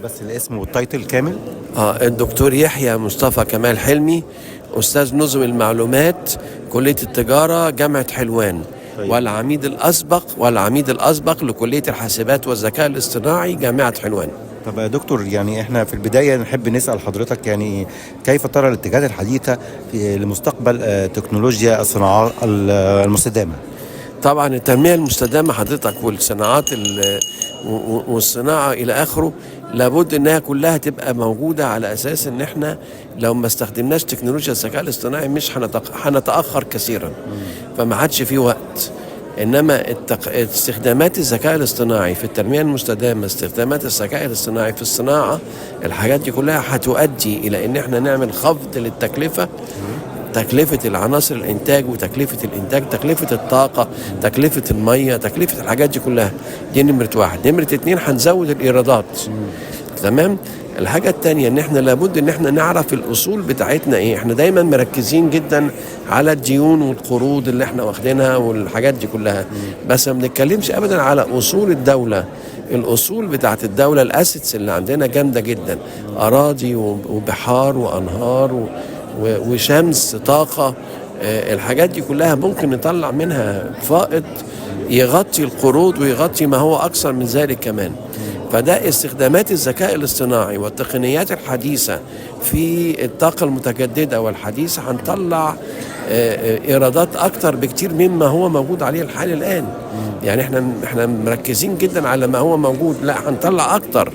بس الاسم والتايتل كامل. الدكتور يحيى مصطفى كمال حلمي، أستاذ نظم المعلومات، كلية التجارة، جامعة حلوان. طيب. والعميد الأسبق لكلية الحاسبات والذكاء الاصطناعي، جامعة حلوان. طب يا دكتور، يعني احنا في البداية نحب نسأل حضرتك يعني كيف ترى الاتجاهات الحديثة لمستقبل تكنولوجيا الصناعات المستدامة؟ طبعا التنمية المستدامة حضرتك والصناعات والصناعة إلى آخره لابد إنها كلها تبقى موجودة، على أساس إن إحنا لو ما استخدمناش تكنولوجيا الذكاء الاصطناعي مش هنتأخر كثيرا، فما عادش في وقت. إنما استخدامات الذكاء الاصطناعي في التنمية المستدامة، استخدامات الذكاء الاصطناعي في الصناعة، الحاجات دي كلها هتؤدي إلى إن إحنا نعمل خفض للتكلفة، تكلفة العناصر الإنتاج وتكلفة الإنتاج، تكلفة الطاقة، تكلفة المية، تكلفة الحاجات دي كلها. دي نمرة واحد. نمرة اتنين، هنزود الإيرادات. تمام. الحاجة التانية ان احنا لابد ان احنا نعرف الأصول بتاعتنا ايه. احنا دايما مركزين جدا على الديون والقروض اللي احنا واخدينها والحاجات دي كلها، بس ما بنتكلمش ابدا على أصول الدولة. الأصول بتاعت الدولة، الأسيتس اللي عندنا جامدة جدا، أراضي وبحار وأنهار وشمس، طاقة. الحاجات دي كلها ممكن نطلع منها فائض يغطي القروض ويغطي ما هو أكثر من ذلك كمان. فده استخدامات الذكاء الاصطناعي والتقنيات الحديثة في الطاقة المتجددة والحديثة هنطلع إيرادات أكتر بكتير مما هو موجود عليه الحال الآن. يعني احنا مركزين جدا على ما هو موجود، لا هنطلع أكتر،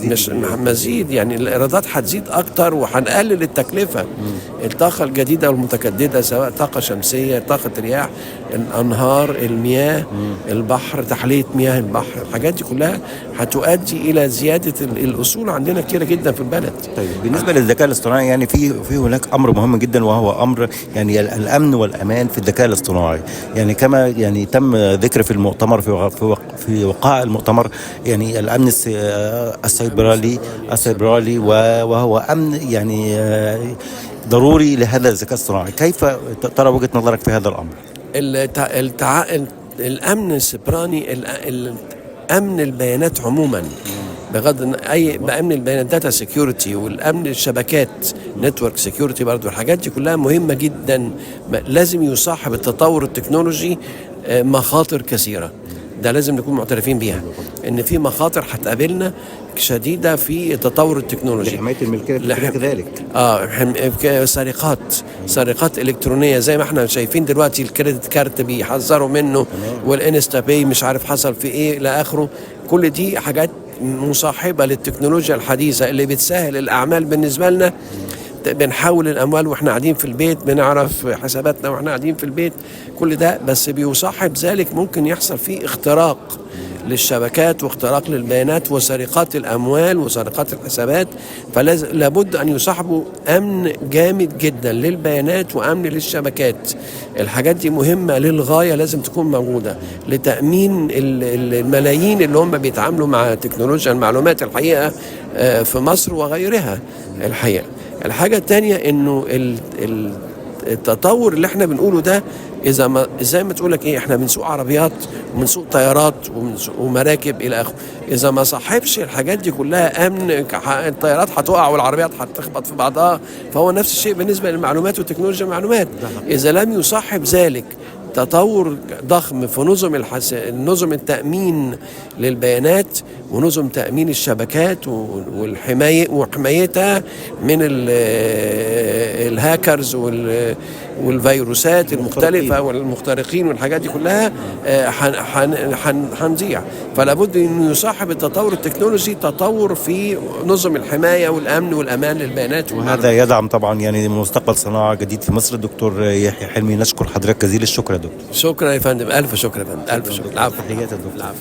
مش مزيد. يعني الإيرادات هتزيد أكتر وهنقلل التكلفة. الطاقة الجديدة والمتجددة، سواء طاقة شمسية، طاقة رياح، الأنهار، المياه، البحر، تحلية مياه البحر، الحاجات دي كلها هتؤدي إلى زيادة الأصول عندنا كتيرة جدا في البلد. طيب، بالنسبة للذكاء الاصطناعي يعني في هناك أمر مهم جدا، وهو أمر يعني الأمن والأمان في الذكاء الاصطناعي. يعني كما يعني تم ذكر في المؤتمر، في وقاع المؤتمر، يعني الأمن السيبراني وهو أمن يعني ضروري لهذا الذكاء الاصطناعي. كيف ترى وجهة نظرك في هذا الأمر؟ الأمن السيبراني، أمن البيانات عموما، بغض بأمن البيانات، داتا سيكيورتي، والأمن الشبكات، نتورك سيكيورتي برضو، الحاجات دي كلها مهمة جدا. لازم يصاحب التطور التكنولوجي مخاطر كثيرة. ده لازم نكون معترفين بيها، ان في مخاطر هتقابلنا شديدة في التطور التكنولوجي. لحماية الملكية كذلك. سرقات إلكترونية، زي ما احنا شايفين دلوقتي الكريدت كارت بيحذروا منه، والانستا باي مش عارف حصل في ايه الى اخره. كل دي حاجات مصاحبة للتكنولوجيا الحديثة اللي بتسهل الأعمال بالنسبة لنا. بنحول الأموال وإحنا قاعدين في البيت، بنعرف حساباتنا وإحنا قاعدين في البيت، كل ده. بس بيصاحب ذلك ممكن يحصل فيه اختراق للشبكات واختراق للبيانات وسرقات الأموال وسرقات الحسابات. فلابد أن يصاحبوا أمن جامد جدا للبيانات وأمن للشبكات. الحاجات دي مهمة للغاية، لازم تكون موجودة لتأمين الملايين اللي هم بيتعاملوا مع تكنولوجيا المعلومات الحقيقة في مصر وغيرها الحقيقة. الحاجة التانية انه التطور اللي احنا بنقوله ده، زي ما تقولك ايه، احنا بنسوق عربيات وبنسوق طيارات ومراكب الى اخره. اذا ما صاحبش الحاجات دي كلها امن، الطيارات هتقع والعربيات هتخبط في بعضها. فهو نفس الشيء بالنسبة للمعلومات وتكنولوجيا المعلومات. اذا لم يصاحب ذلك تطور ضخم في نظم التأمين للبيانات ونظم تأمين الشبكات وحمايتها من الهاكرز والفيروسات المختلفة والمخترقين والحاجات دي كلها، هنضيع. فلا بد انه يصاحب التطور التكنولوجي تطور في نظم الحماية والأمن والأمان للبيانات. وهذا يدعم طبعا يعني مستقبل صناعة جديد في مصر. دكتور يحيى حلمي، نشكر حضرتك جزيل الشكر يا دكتور. شكرا يا فندم، ألف شكر يا فندم، ألف شكر. تحياتي يا دكتور.